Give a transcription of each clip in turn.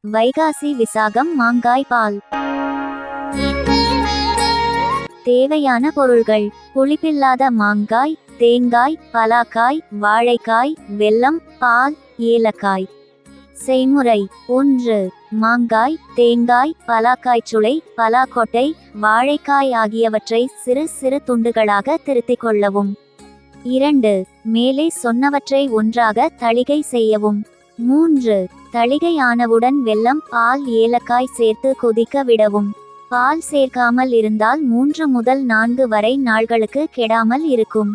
வைகாசி விசாகம் மாங்காய் பால். தேவையான பொருள்கள்: புளிப்பில்லாத மாங்காய், தேங்காய், பலாக்காய், வாழைக்காய், வெல்லம், பால், ஏலக்காய். செய்முறை: 1. மாங்காய், தேங்காய், பலாக்காய் சுளை, பலாக்கொட்டை, வாழைக்காய் ஆகியவற்றை சிறு சிறு துண்டுகளாக திருத்திக் கொள்ளவும். 2. மேலே சொன்னவற்றை ஒன்றாக தளிகை செய்யவும். 3. தளிகை ஆனவுடன் வெல்லம், பால், ஏலக்காய் சேர்த்து கொதிக்க விடவும். பால் சேர்க்காமல் இருந்தால் 3 முதல் 4 வரை நாள்களுக்கு கெடாமல் இருக்கும்.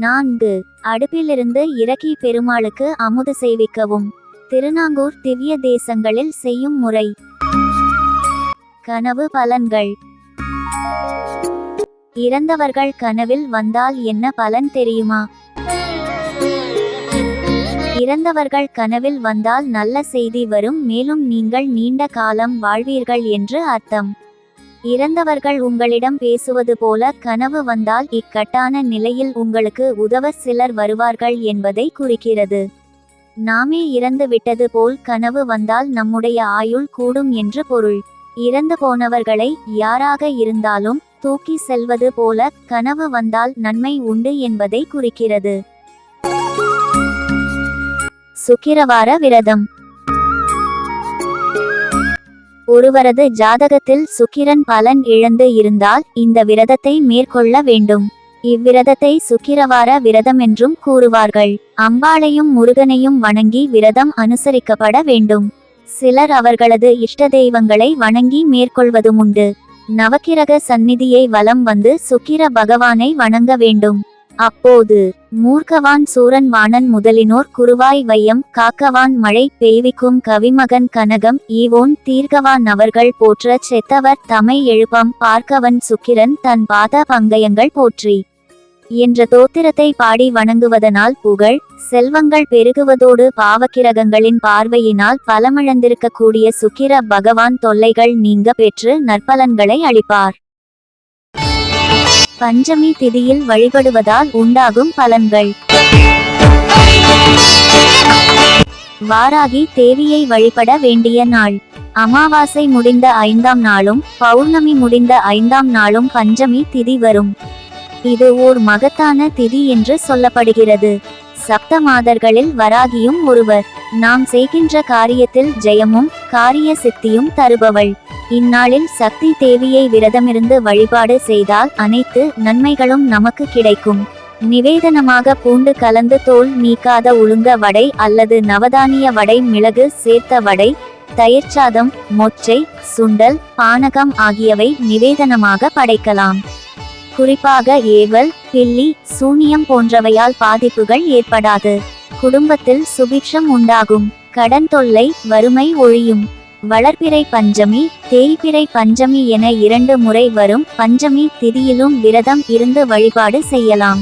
4. அடுப்பிலிருந்து இறக்கி பெருமாளுக்கு அமுது செய்விக்கவும். திருநாங்கூர் திவ்ய தேசங்களில் செய்யும் முறை. கனவு பலன்கள். இறந்தவர்கள் கனவில் வந்தால் என்ன பலன் தெரியுமா? இறந்தவர்கள் கனவில் வந்தால் நல்ல செய்தி வரும், மேலும் நீங்கள் நீண்ட காலம் வாழ்வீர்கள் என்று அர்த்தம். இறந்தவர்கள் உங்களிடம் பேசுவது போல கனவு வந்தால் இக்கட்டான நிலையில் உங்களுக்கு உதவ சிலர் வருவார்கள் என்பதை குறிக்கிறது. நாமே இறந்து விட்டது போல் கனவு வந்தால் நம்முடைய ஆயுள் கூடும் என்று பொருள். இறந்து போனவர்களை யாராக இருந்தாலும் தூக்கி செல்வது போல கனவு வந்தால் நன்மை உண்டு என்பதை குறிக்கிறது. சுக்கிரவார விரதம். ஒருவரது ஜாதகத்தில் சுக்கிரன் பலன் இழந்து இருந்தால் இந்த விரதத்தை மேற்கொள்ள வேண்டும். இவ்விரதத்தை சுக்கிரவார விரதம் என்றும் கூறுவார்கள். அம்பாளையும் முருகனையும் வணங்கி விரதம் அனுசரிக்கப்பட வேண்டும். சிலர் அவர்களது இஷ்ட தெய்வங்களை வணங்கி மேற்கொள்வதுமுண்டு. நவக்கிரக சந்நிதியை வலம் வந்து சுக்கிர பகவானை வணங்க வேண்டும். அப்போது மூர்க்கவான் சூரன் வாணன் முதலினோர் குருவாய் வையம் காக்கவான் மழை பெய்விக்கும் கவிமகன் கனகம் ஈவோன் தீர்க்கவான் அவர்கள் போற்ற செத்தவர் தமை எழுப்பம் பார்க்கவன் சுக்கிரன் தன் பாத பங்கயங்கள் போற்றி என்ற தோத்திரத்தை பாடி வணங்குவதனால் புகழ் செல்வங்கள் பெருகுவதோடு பாவக்கிரகங்களின் பார்வையினால் பலமிழந்திருக்கக்கூடிய சுக்கிர பகவான் தொல்லைகள் நீங்க பெற்று நற்பலன்களை அளிப்பார். பஞ்சமி திதியில் வழிபடுவதால் உண்டாகும் பலன்கள். வாராகி தேவியை வழிபட வேண்டிய நாள். அமாவாசை முடிந்த 5ஆம் நாளும் பௌர்ணமி முடிந்த 5ஆம் நாளும் பஞ்சமி திதி வரும். இது ஓர் மகத்தான திதி என்று சொல்லப்படுகிறது. சப்த மாதர்களில் வராகியும் ஒருவர். நாம் செய்கின்ற காரியத்தில் ஜெயமும் காரிய சித்தியும் தருபவள். இந்நாளில் சக்தி தேவியை விரதமிருந்து வழிபாடு செய்தால் அனைத்து நன்மைகளும் நமக்கு கிடைக்கும். நிவேதனமாக பூண்டு கலந்து தோல் நீக்காத உளுந்த வடை அல்லது நவதானிய வடை, மிளகு சேர்த்த வடை, தயிர்ச்சாதம், மொச்சை, சுண்டல், பானகம் ஆகியவை நிவேதனமாக படைக்கலாம். குறிப்பாக ஏவல், பில்லி, சூனியம் போன்றவையால் பாதிப்புகள் ஏற்படாது. குடும்பத்தில் சுபிக்ஷம் உண்டாகும். கடன் தொல்லை, வறுமை ஒழியும். வளர்பிறை பஞ்சமி, தேய்பிறை பஞ்சமி என 2 முறை வரும் பஞ்சமி திதியிலும் விரதம் இருந்து வழிபாடு செய்யலாம்.